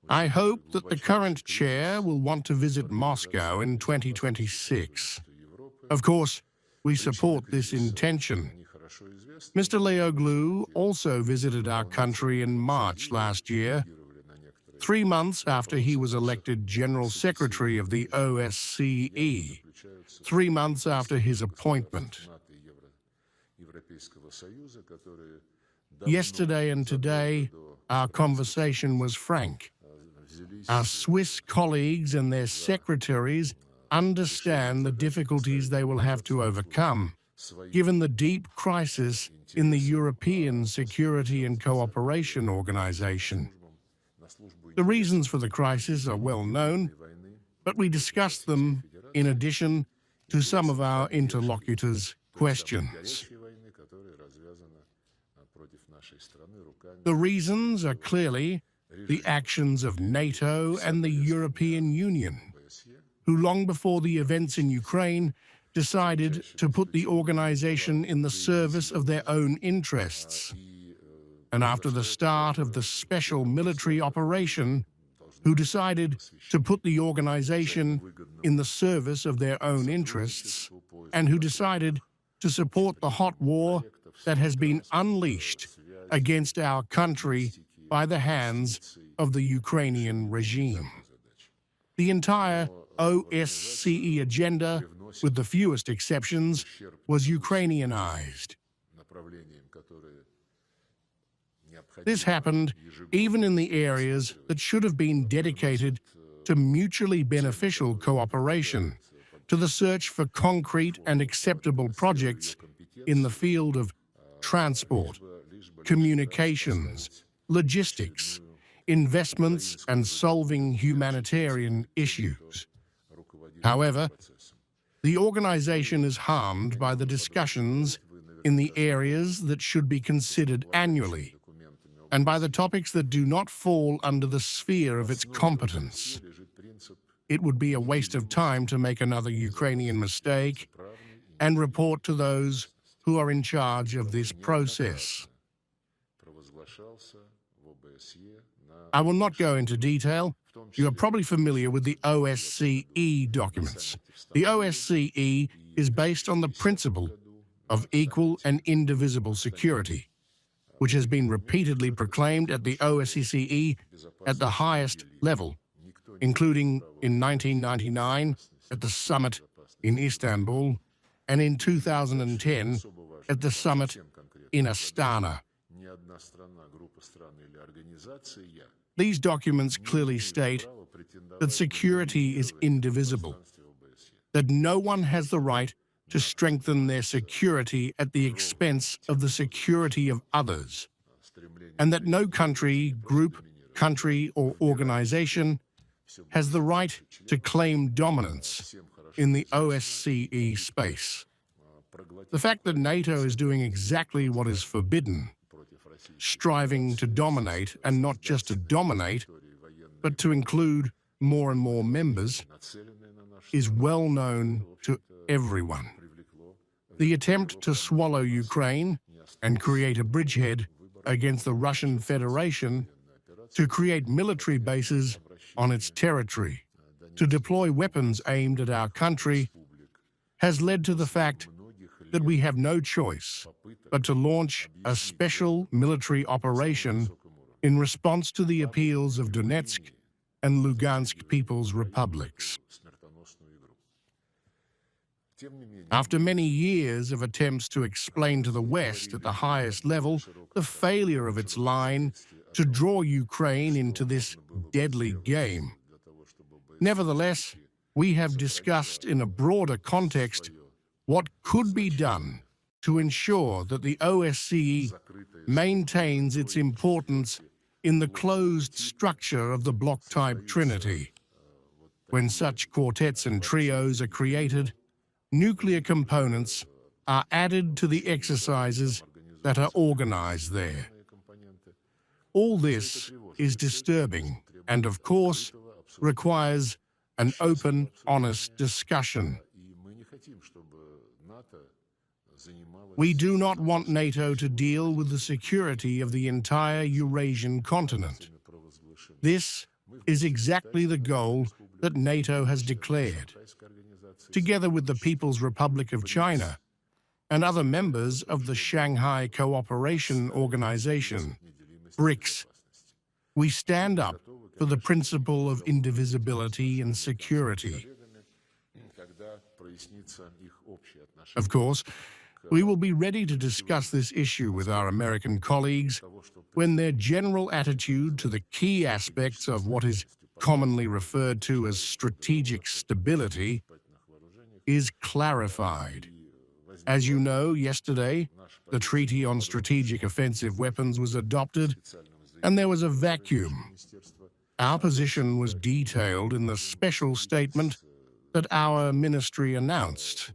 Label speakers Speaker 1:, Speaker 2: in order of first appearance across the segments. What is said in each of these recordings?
Speaker 1: I hope that the current chair will want to visit Moscow in 2026. Of course, we support this intention. Mr. Leoglu also visited our country in March last year, 3 months after he was elected General Secretary of the OSCE, 3 months after his appointment. Yesterday and today, our conversation was frank. Our Swiss colleagues and their secretaries understand the difficulties they will have to overcome, given the deep crisis in the European Security and Cooperation Organization. The reasons for the crisis are well known, but we discussed them in addition to some of our interlocutors' questions. The reasons are clearly the actions of NATO and the European Union, who long before the events in Ukraine decided to put the organization in the service of their own interests. And after the start of the special military operation, who decided to put the organization in the service of their own interests, and who decided to support the hot war that has been unleashed against our country by the hands of the Ukrainian regime. The entire OSCE agenda, with the fewest exceptions, was Ukrainianized. This happened even in the areas that should have been dedicated to mutually beneficial cooperation, to the search for concrete and acceptable projects in the field of transport, communications, logistics, investments, and solving humanitarian issues. However, the organization is harmed by the discussions in the areas that should be considered annually, and by the topics that do not fall under the sphere of its competence. It would be a waste of time to make another Ukrainian mistake and report to those who are in charge of this process. I will not go into detail. You are probably familiar with the OSCE documents. The OSCE is based on the principle of equal and indivisible security, which has been repeatedly proclaimed at the OSCE at the highest level, including in 1999 at the summit in Istanbul and in 2010 at the summit in Astana. These documents clearly state that security is indivisible, that no one has the right to strengthen their security at the expense of the security of others, and that no country, group, country, or organization has the right to claim dominance in the OSCE space. The fact that NATO is doing exactly what is forbidden, striving to dominate, and not just to dominate, but to include more and more members, is well known to everyone. The attempt to swallow Ukraine and create a bridgehead against the Russian Federation, to create military bases on its territory, to deploy weapons aimed at our country, has led to the fact that we have no choice but to launch a special military operation in response to the appeals of Donetsk and Lugansk People's Republics. After many years of attempts to explain to the West at the highest level the failure of its line to draw Ukraine into this deadly game, nevertheless, we have discussed in a broader context what could be done to ensure that the OSCE maintains its importance in the closed structure of the bloc-type trinity. When such quartets and trios are created, nuclear components are added to the exercises that are organized there. All this is disturbing and, of course, requires an open, honest discussion. We do not want NATO to deal with the security of the entire Eurasian continent. This is exactly the goal that NATO has declared. Together with the People's Republic of China and other members of the Shanghai Cooperation Organization, BRICS, we stand up for the principle of indivisibility and security. Of course, we will be ready to discuss this issue with our American colleagues when their general attitude to the key aspects of what is commonly referred to as strategic stability is clarified. As you know, yesterday, the Treaty on Strategic Offensive Weapons was adopted, and there was a vacuum. Our position was detailed in the special statement that our ministry announced.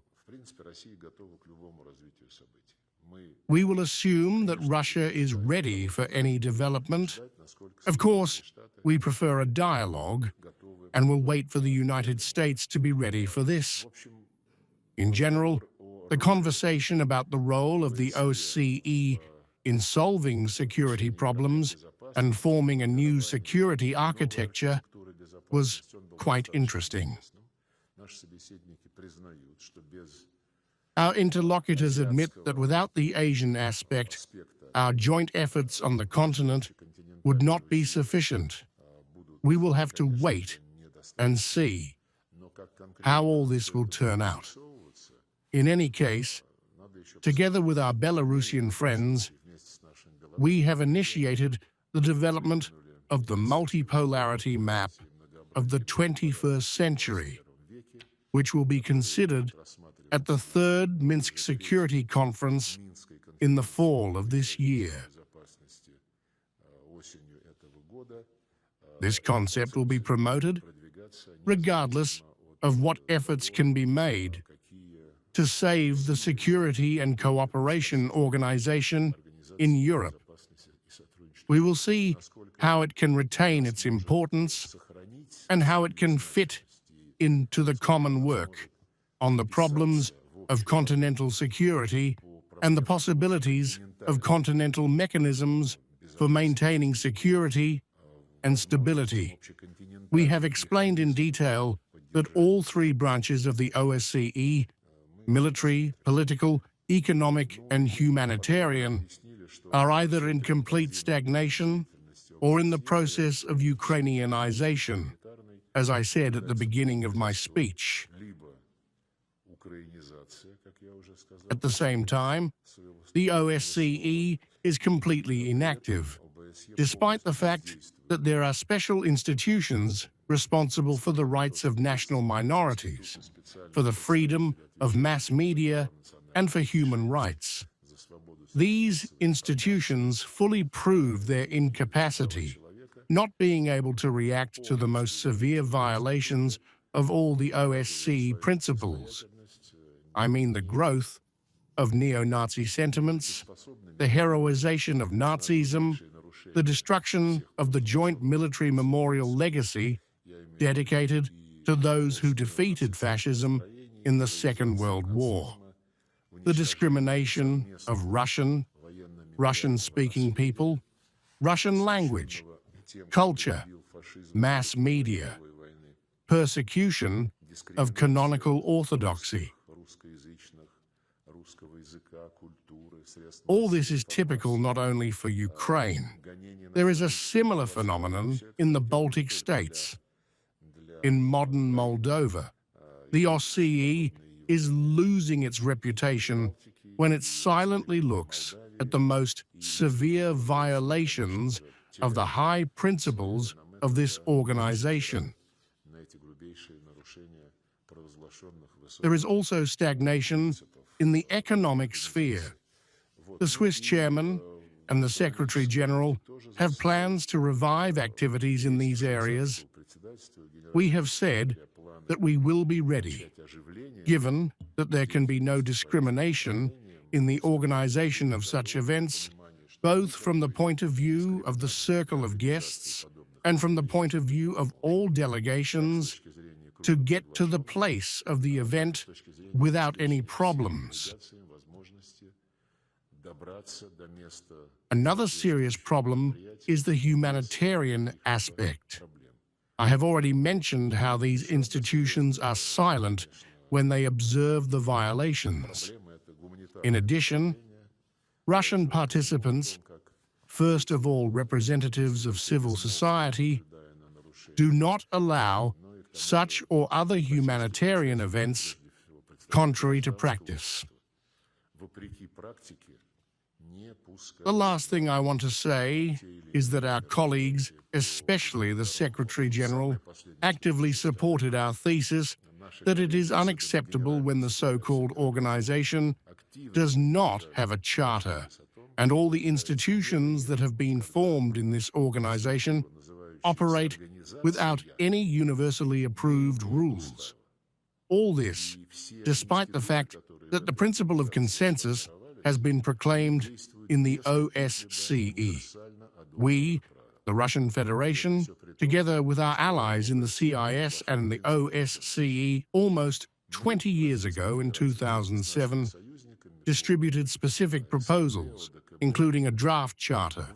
Speaker 1: We will assume that Russia is ready for any development. Of course, we prefer a dialogue and will wait for the United States to be ready for this. In general, the conversation about the role of the OSCE in solving security problems and forming a new security architecture was quite interesting. Our interlocutors admit that without the Asian aspect, our joint efforts on the continent would not be sufficient. We will have to wait and see how all this will turn out. In any case, together with our Belarusian friends, we have initiated the development of the multipolarity map of the 21st century, which will be considered at the third Minsk Security Conference in the fall of this year. This concept will be promoted regardless of what efforts can be made to save the Security and Cooperation Organization in Europe. We will see how it can retain its importance and how it can fit into the common work on the problems of continental security and the possibilities of continental mechanisms for maintaining security and stability. We have explained in detail that all three branches of the OSCE, military, political, economic, and humanitarian, are either in complete stagnation or in the process of Ukrainianization, as I said at the beginning of my speech. At the same time, the OSCE is completely inactive, despite the fact that there are special institutions responsible for the rights of national minorities, for the freedom of mass media, and for human rights. These institutions fully prove their incapacity, not being able to react to the most severe violations of all the OSCE principles. I mean the growth of neo-Nazi sentiments, the heroization of Nazism, the destruction of the joint military memorial legacy dedicated to those who defeated fascism in the Second World War, the discrimination of Russian-speaking people, Russian language, culture, mass media, persecution of canonical orthodoxy. All this is typical not only for Ukraine. There is a similar phenomenon in the Baltic states. In modern Moldova, the OSCE is losing its reputation when it silently looks at the most severe violations of the high principles of this organization. There is also stagnation in the economic sphere. The Swiss chairman and the Secretary General have plans to revive activities in these areas. We have said that we will be ready, given that there can be no discrimination in the organization of such events, both from the point of view of the circle of guests and from the point of view of all delegations, to get to the place of the event without any problems. Another serious problem is the humanitarian aspect. I have already mentioned how these institutions are silent when they observe the violations. In addition, Russian participants, first of all representatives of civil society, do not allow such or other humanitarian events contrary to practice. The last thing I want to say is that our colleagues, especially the Secretary General, actively supported our thesis that it is unacceptable when the so-called organization does not have a charter, and all the institutions that have been formed in this organization operate without any universally approved rules. All this, despite the fact that the principle of consensus has been proclaimed in the OSCE. We, the Russian Federation, together with our allies in the CIS and the OSCE, almost 20 years ago in 2007, distributed specific proposals, including a draft charter,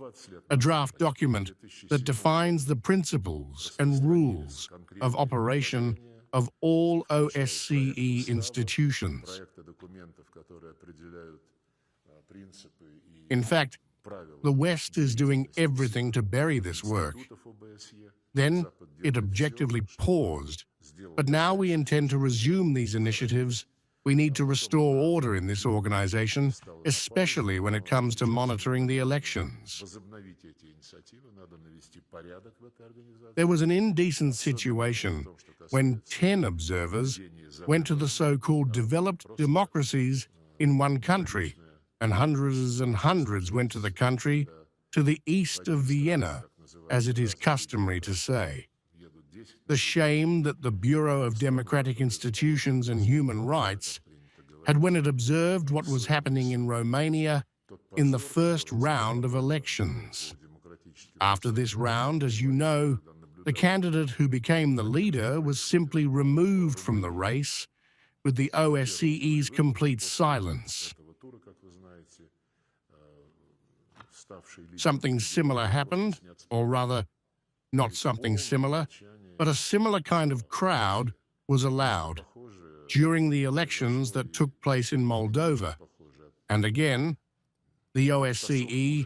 Speaker 1: a draft document that defines the principles and rules of operation of all OSCE institutions. In fact, the West is doing everything to bury this work. Then it objectively paused, but now we intend to resume these initiatives. We need to restore order in this organization, especially when it comes to monitoring the elections. There was an indecent situation when 10 observers went to the so-called developed democracies in one country, and hundreds went to the country to the east of Vienna, as it is customary to say. The shame that the Bureau of Democratic Institutions and Human Rights had when it observed what was happening in Romania in the first round of elections. After this round, as you know, the candidate who became the leader was simply removed from the race with the OSCE's complete silence. Something similar happened, or rather, not something similar, but a similar kind of crowd was allowed during the elections that took place in Moldova. And again, the OSCE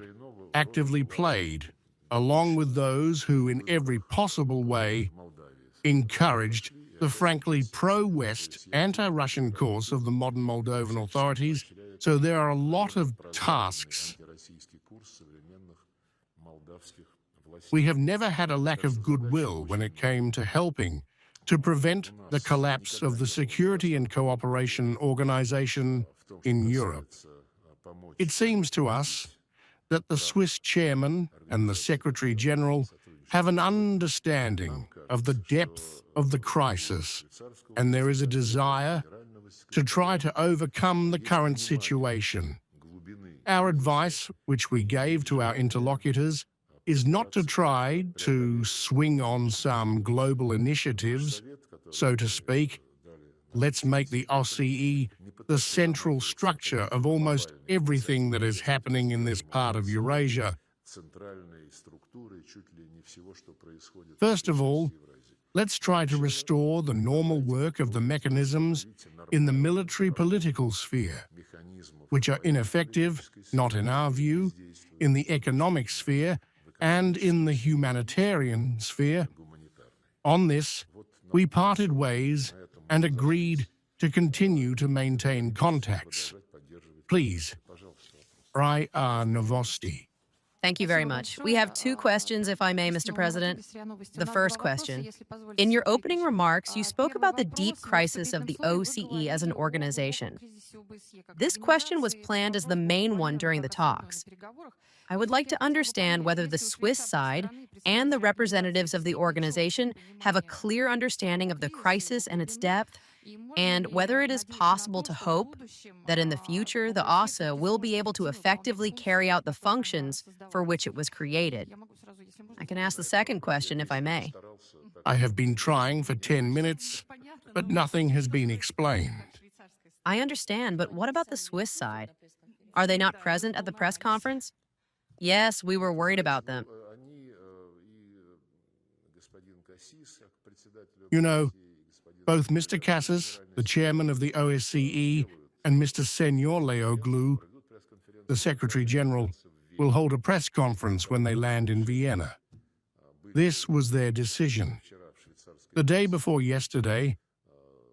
Speaker 1: actively played, along with those who in every possible way encouraged the frankly pro-West, anti-Russian course of the modern Moldovan authorities. So there are a lot of tasks. We have never had a lack of goodwill when it came to helping to prevent the collapse of the Security and Cooperation Organization in Europe. It seems to us that the Swiss chairman and the Secretary General have an understanding of the depth of the crisis, and there is a desire to try to overcome the current situation. Our advice, which we gave to our interlocutors, is not to try to swing on some global initiatives, so to speak. Let's make the OSCE the central structure of almost everything that is happening in this part of Eurasia. First of all, let's try to restore the normal work of the mechanisms in the military-political sphere, which are ineffective, not in our view, in the economic sphere and in the humanitarian sphere. On this, we parted ways and agreed to continue to maintain contacts. Please, RIA Novosti.
Speaker 2: Thank you very much. We have two questions, if I may, Mr. President. The first question. In your opening remarks, you spoke about the deep crisis of the OSCE as an organization. This question was planned as the main one during the talks. I would like to understand whether the Swiss side and the representatives of the organization have a clear understanding of the crisis and its depth, and whether it is possible to hope that in the future the OSCE will be able to effectively carry out the functions for which it was created. I can ask the second question, if I may.
Speaker 1: I have been trying for 10 minutes, but nothing has been explained.
Speaker 2: I understand, but what about the Swiss side? Are they not present at the press conference? Yes, we were worried about them.
Speaker 1: You know, both Mr. Cassis, the chairman of the OSCE, and Mr. Senor Leoglu, the Secretary General, will hold a press conference when they land in Vienna. This was their decision. The day before yesterday,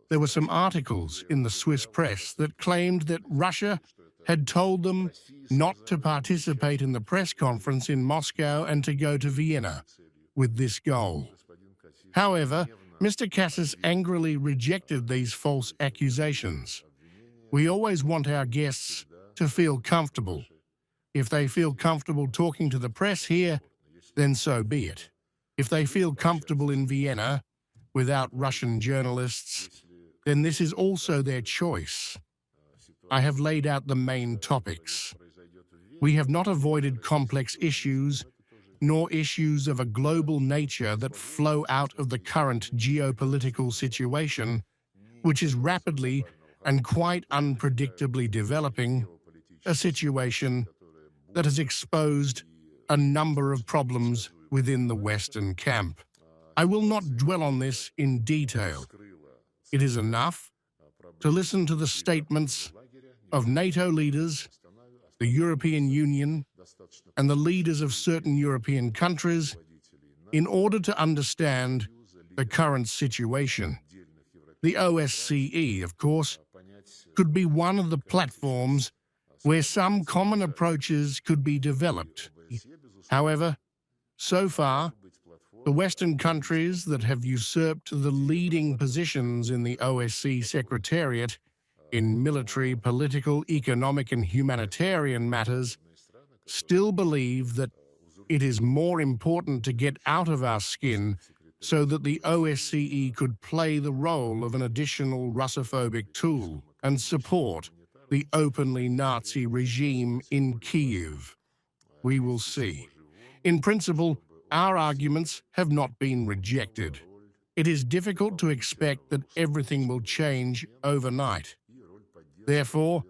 Speaker 1: there were some articles in the Swiss press that claimed that Russia had told them not to participate in the press conference in Moscow and to go to Vienna with this goal. However, Mr. Cassis angrily rejected these false accusations. We always want our guests to feel comfortable. If they feel comfortable talking to the press here, then so be it. If they feel comfortable in Vienna without Russian journalists, then this is also their choice. I have laid out the main topics. We have not avoided complex issues, nor issues of a global nature that flow out of the current geopolitical situation, which is rapidly and quite unpredictably developing, a situation that has exposed a number of problems within the Western camp. I will not dwell on this in detail. It is enough to listen to the statements of NATO leaders, the European Union, and the leaders of certain European countries in order to understand the current situation. The OSCE, of course, could be one of the platforms where some common approaches could be developed. However, so far, the Western countries that have usurped the leading positions in the OSCE Secretariat in military, political, economic, and humanitarian matters still believe that it is more important to get out of our skin so that the OSCE could play the role of an additional Russophobic tool and support the openly Nazi regime in Kyiv. We will see. In principle, our arguments have not been rejected. It is difficult to expect that everything will change overnight. Therefore,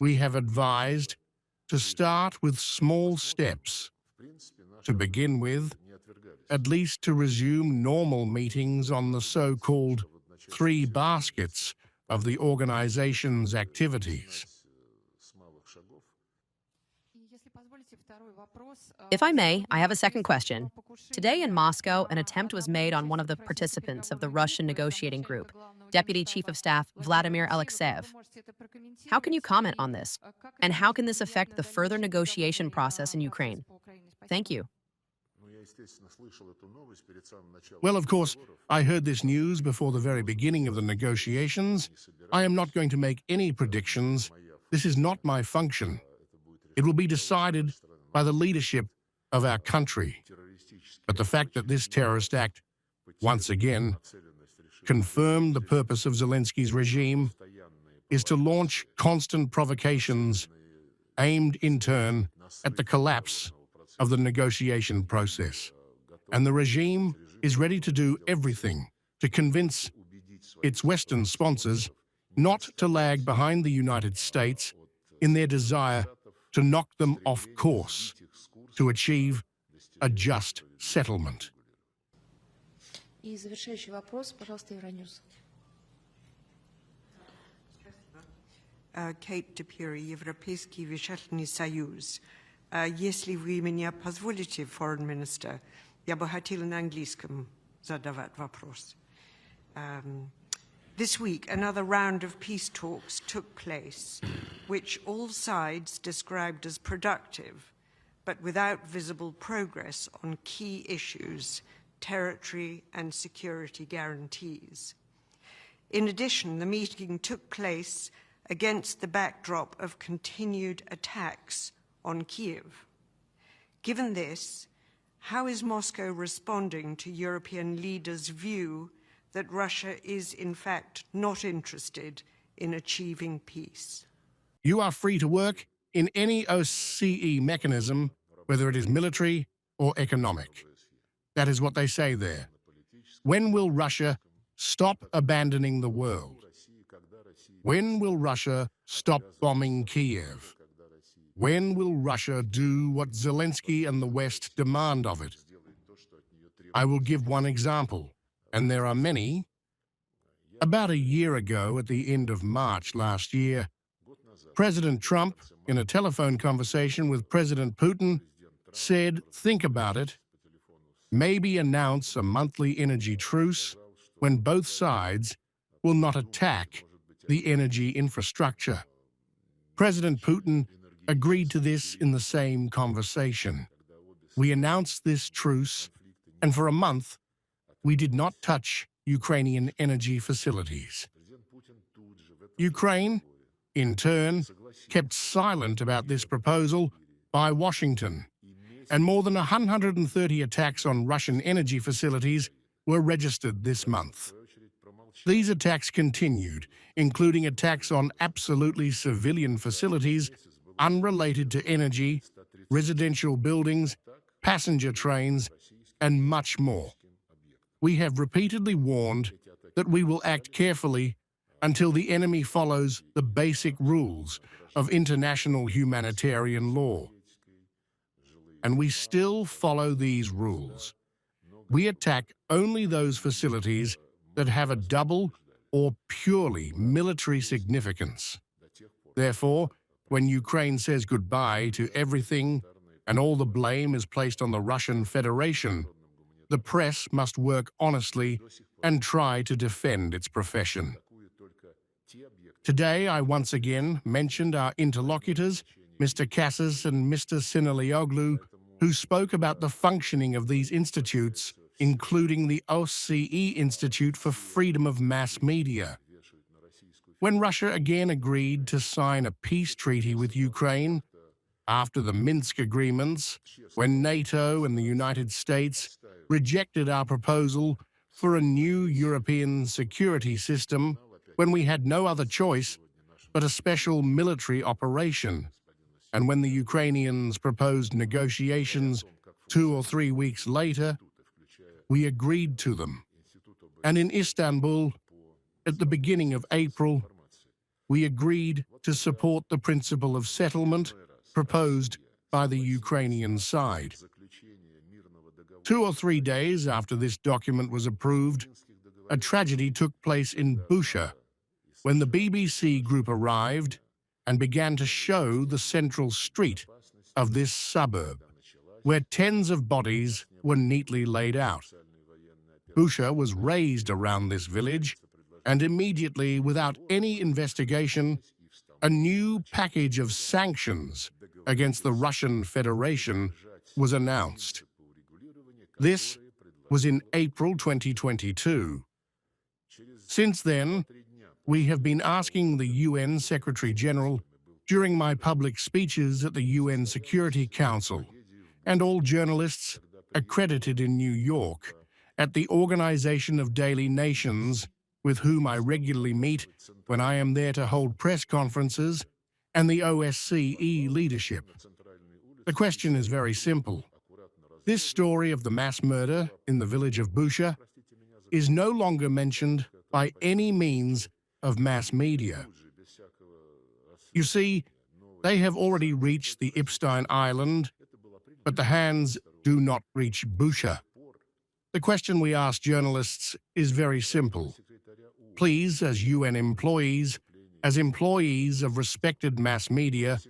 Speaker 1: we have advised to start with small steps. To begin with, at least to resume normal meetings on the so-called three baskets of the organization's activities.
Speaker 2: If I may, I have a second question. Today in Moscow, an attempt was made on one of the participants of the Russian negotiating group, Deputy Chief of Staff Vladimir Alexeyev. How can you comment on this? And how can this affect the further negotiation process in Ukraine? Thank you.
Speaker 1: Well, of course, I heard this news before the very beginning of the negotiations. I am not going to make any predictions. This is not my function. It will be decided by the leadership of our country. But the fact that this terrorist act, once again, confirmed the purpose of Zelensky's regime is to launch constant provocations aimed in turn at the collapse of the negotiation process. And the regime is ready to do everything to convince its Western sponsors not to lag behind the United States in their desire to knock them off course, to achieve a just settlement.
Speaker 3: И завершающий вопрос, пожалуйста, Евроньюз.
Speaker 4: Кейт Депьюри, Европейский вещательный союз. Если вы меня позволите, Foreign Minister, я бы хотела на английском задавать вопрос. This week, another round of peace talks took place, which all sides described as productive, but without visible progress on key issues, territory and security guarantees. In addition, the meeting took place against the backdrop of continued attacks on Kyiv. Given this, how is Moscow responding to European leaders' view that Russia is, in fact, not interested in achieving peace?
Speaker 1: You are free to work in any OSCE mechanism, whether it is military or economic. That is what they say there. When will Russia stop abandoning the world? When will Russia stop bombing Kyiv? When will Russia do what Zelensky and the West demand of it? I will give one example. and there are many. About a year ago, at the end of March last year, President Trump, in a telephone conversation with President Putin, said, "Think about it, maybe announce a monthly energy truce when both sides will not attack the energy infrastructure." President Putin agreed to this in the same conversation. We announced this truce, and for a month, we did not touch Ukrainian energy facilities. Ukraine, in turn, kept silent about this proposal by Washington, and more than 130 attacks on Russian energy facilities were registered this month. These attacks continued, including attacks on absolutely civilian facilities unrelated to energy, residential buildings, passenger trains, and much more. We have repeatedly warned that we will act carefully until the enemy follows the basic rules of international humanitarian law. And we still follow these rules. We attack only those facilities that have a double or purely military significance. Therefore, when Ukraine says goodbye to everything and all the blame is placed on the Russian Federation, the press must work honestly and try to defend its profession. Today, I once again mentioned our interlocutors, Mr. Kassis and Mr. Sinalioglu, who spoke about the functioning of these institutes, including the OSCE Institute for Freedom of Mass Media. When Russia again agreed to sign a peace treaty with Ukraine, after the Minsk agreements, when NATO and the United States rejected our proposal for a new European security system, when we had no other choice but a special military operation, and when the Ukrainians proposed negotiations 2 or 3 weeks later, we agreed to them. And in Istanbul, at the beginning of April, we agreed to support the principle of settlement proposed by the Ukrainian side. 2 or 3 days after this document was approved, a tragedy took place in Bushehr, when the BBC group arrived and began to show the central street of this suburb, where tens of bodies were neatly laid out. Bushehr was razed around this village, and immediately, without any investigation, a new package of sanctions against the Russian Federation was announced. This was in April 2022. Since then, we have been asking the UN Secretary-General during my public speeches at the UN Security Council and all journalists accredited in New York at the Organization of Daily Nations, with whom I regularly meet when I am there to hold press conferences, and the OSCE leadership. The question is very simple. This story of the mass murder in the village of Bushehr is no longer mentioned by any means of mass media. You see, they have already reached the Epstein Island, but the hands do not reach Bushehr. The question we ask journalists is very simple. Please, as UN employees, as employees of respected mass media,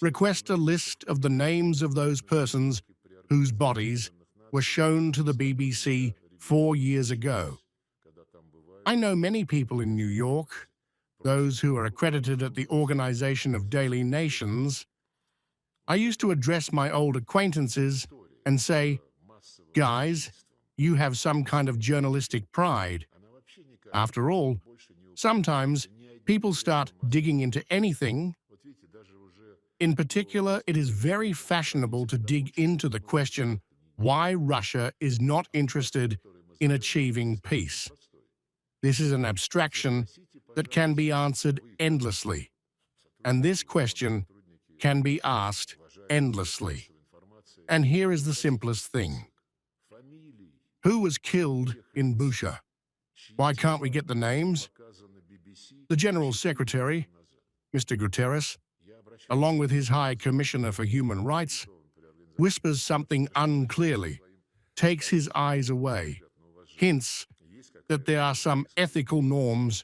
Speaker 1: request a list of the names of those persons whose bodies were shown to the BBC 4 years ago. I know many people in New York, those who are accredited at the Organization of Daily Nations. I used to address my old acquaintances and say, "Guys, you have some kind of journalistic pride." After all, sometimes people start digging into anything. In particular, it is very fashionable to dig into the question why Russia is not interested in achieving peace. This is an abstraction that can be answered endlessly, and this question can be asked endlessly. And here is the simplest thing. Who was killed in Bushehr? Why can't we get the names? The General Secretary, Mr. Guterres, along with his High Commissioner for Human Rights, whispers something unclearly, takes his eyes away, hints that there are some ethical norms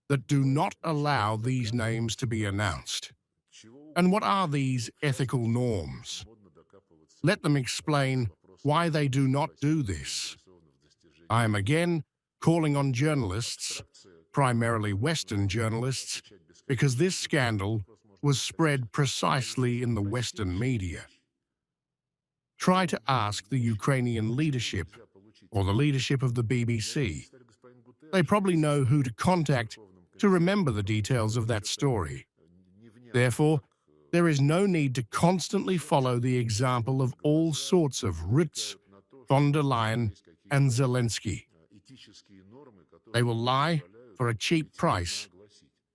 Speaker 1: that do not allow these names to be announced. And what are these ethical norms? Let them explain why they do not do this. I am again calling on journalists, primarily Western journalists, because this scandal was spread precisely in the Western media. Try to ask the Ukrainian leadership or the leadership of the BBC. They probably know who to contact to remember the details of that story. Therefore, there is no need to constantly follow the example of all sorts of Rutte, von der Leyen, and Zelensky. They will lie for a cheap price.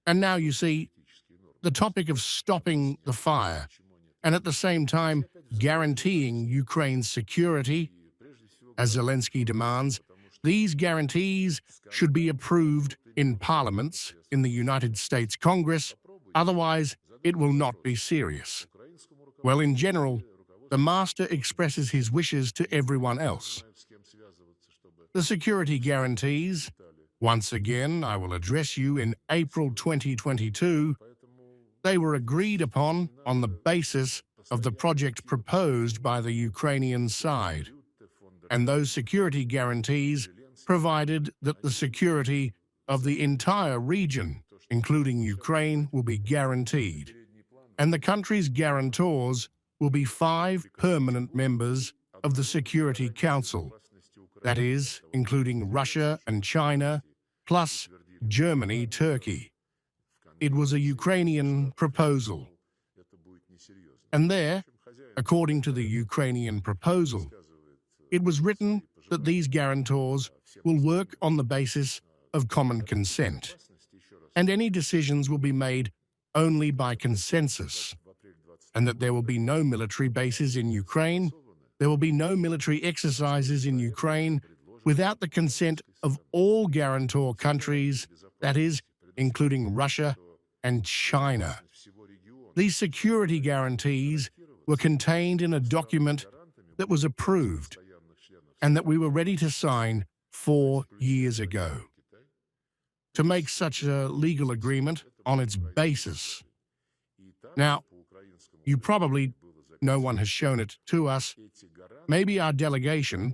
Speaker 1: And now you see, the topic of stopping the fire and at the same time guaranteeing Ukraine's security, as Zelensky demands, these guarantees should be approved in parliaments, in the United States Congress, otherwise it will not be serious. Well, in general, the master expresses his wishes to everyone else. The security guarantees, once again, I will address you in April 2022, they were agreed upon on the basis of the project proposed by the Ukrainian side. And those security guarantees provided that the security of the entire region, including Ukraine, will be guaranteed. And the country's guarantors will be 5 permanent members of the Security Council, that is, including Russia and China, plus Germany, Turkey. It was a Ukrainian proposal. And there, according to the Ukrainian proposal, it was written that these guarantors will work on the basis of common consent, and any decisions will be made only by consensus, and that there will be no military bases in Ukraine, there will be no military exercises in Ukraine without the consent of all guarantor countries, that is, including Russia and China. These security guarantees were contained in a document that was approved and that we were ready to sign 4 years ago. To make such a legal agreement on its basis. Now, you probably, no one has shown it to us, maybe our delegation,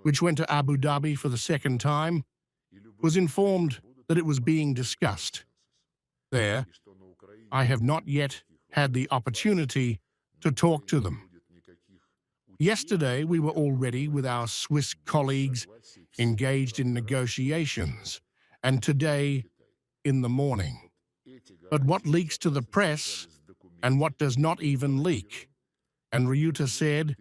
Speaker 1: which went to Abu Dhabi for the second time, was informed that it was being discussed. There, I have not yet had the opportunity to talk to them. Yesterday, we were already with our Swiss colleagues engaged in negotiations, and today, in the morning. But what leaks to the press and what does not even leak? And Ryuta said,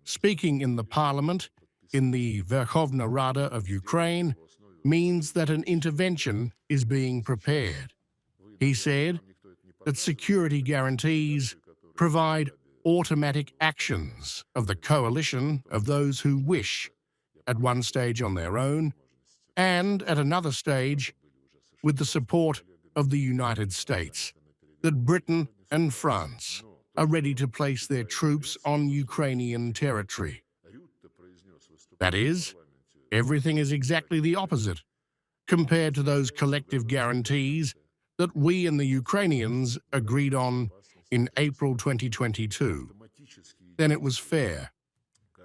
Speaker 1: speaking in the parliament, in the Verkhovna Rada of Ukraine, means that an intervention is being prepared. He said that security guarantees provide automatic actions of the coalition of those who wish, at one stage on their own, and at another stage with the support of the United States, that Britain and France are ready to place their troops on Ukrainian territory. That is, everything is exactly the opposite compared to those collective guarantees that we and the Ukrainians agreed on in April 2022. Then it was fair.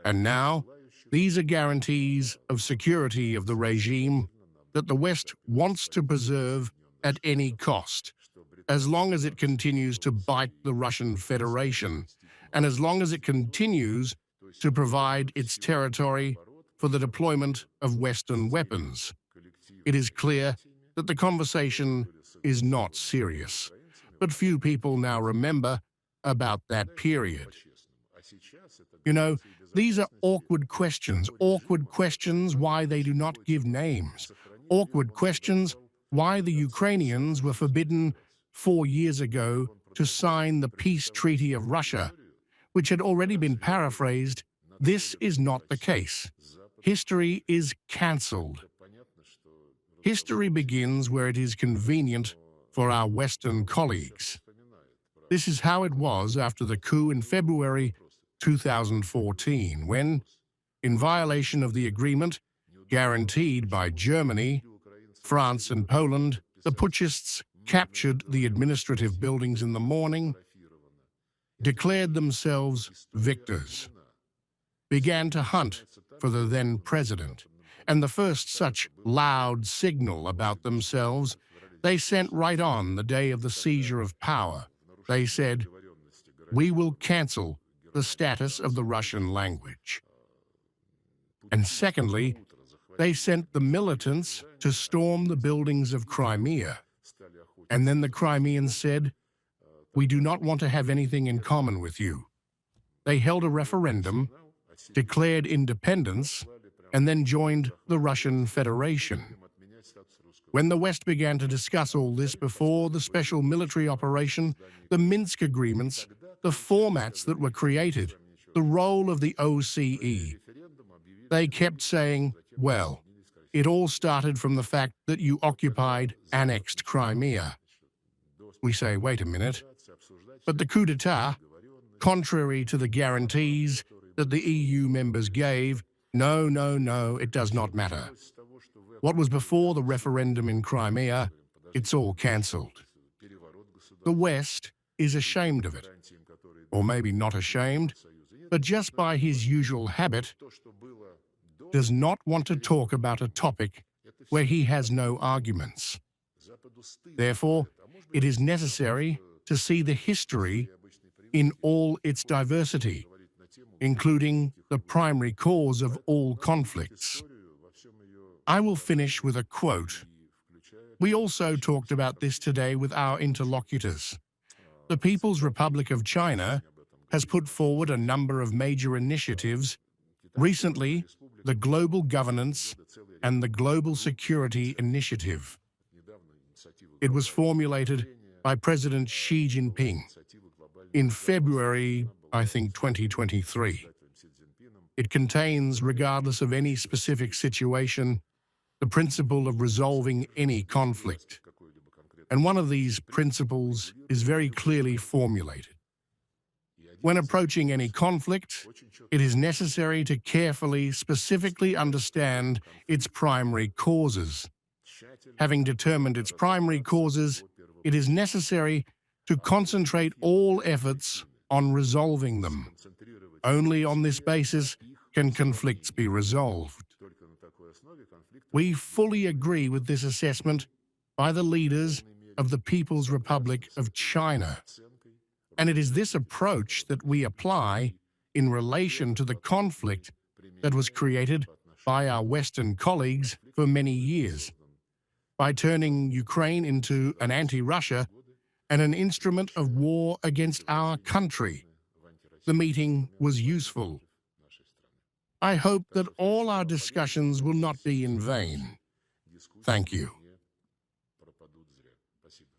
Speaker 1: And now, these are guarantees of security of the regime that the West wants to preserve at any cost, as long as it continues to bite the Russian Federation, and as long as it continues to provide its territory for the deployment of Western weapons. It is clear that the conversation is not serious, but few people now remember about that period. You know, these are awkward questions why they do not give names, awkward questions why the Ukrainians were forbidden 4 years ago to sign the peace treaty of Russia, which had already been paraphrased. This is not the case. History is cancelled. History begins where it is convenient for our Western colleagues. This is how it was after the coup in February 2014, when, in violation of the agreement, Guaranteed by Germany, France and Poland, the putschists captured the administrative buildings in the morning, declared themselves victors, began to hunt for the then president, and the first such loud signal about themselves they sent right on the day of the seizure of power. They said, "We will cancel the status of the Russian language." And secondly, they sent the militants to storm the buildings of Crimea. And then the Crimeans said, "We do not want to have anything in common with you." They held a referendum, declared independence, and then joined the Russian Federation. When the West began to discuss all this before the special military operation, the Minsk agreements, the formats that were created, the role of the OSCE, they kept saying, well, it all started from the fact that you occupied, annexed Crimea. We say, wait a minute, but the coup d'etat, contrary to the guarantees that the EU members gave, no, it does not matter. What was before the referendum in Crimea, it's all cancelled. The West is ashamed of it, or maybe not ashamed, but just by his usual habit, does not want to talk about a topic where he has no arguments. Therefore, it is necessary to see the history in all its diversity, including the primary cause of all conflicts. I will finish with a quote. We also talked about this today with our interlocutors. The People's Republic of China has put forward a number of major initiatives. Recently, the Global Governance and the Global Security Initiative. It was formulated by President Xi Jinping in February, I think, 2023. It contains, regardless of any specific situation, the principle of resolving any conflict. And one of these principles is very clearly formulated. When approaching any conflict, it is necessary to carefully, specifically understand its primary causes. Having determined its primary causes, it is necessary to concentrate all efforts on resolving them. Only on this basis can conflicts be resolved. We fully agree with this assessment by the leaders of the People's Republic of China. And it is this approach that we apply in relation to the conflict that was created by our Western colleagues for many years, by turning Ukraine into an anti-Russia and an instrument of war against our country. The meeting was useful. I hope that all our discussions will not be in vain. Thank you.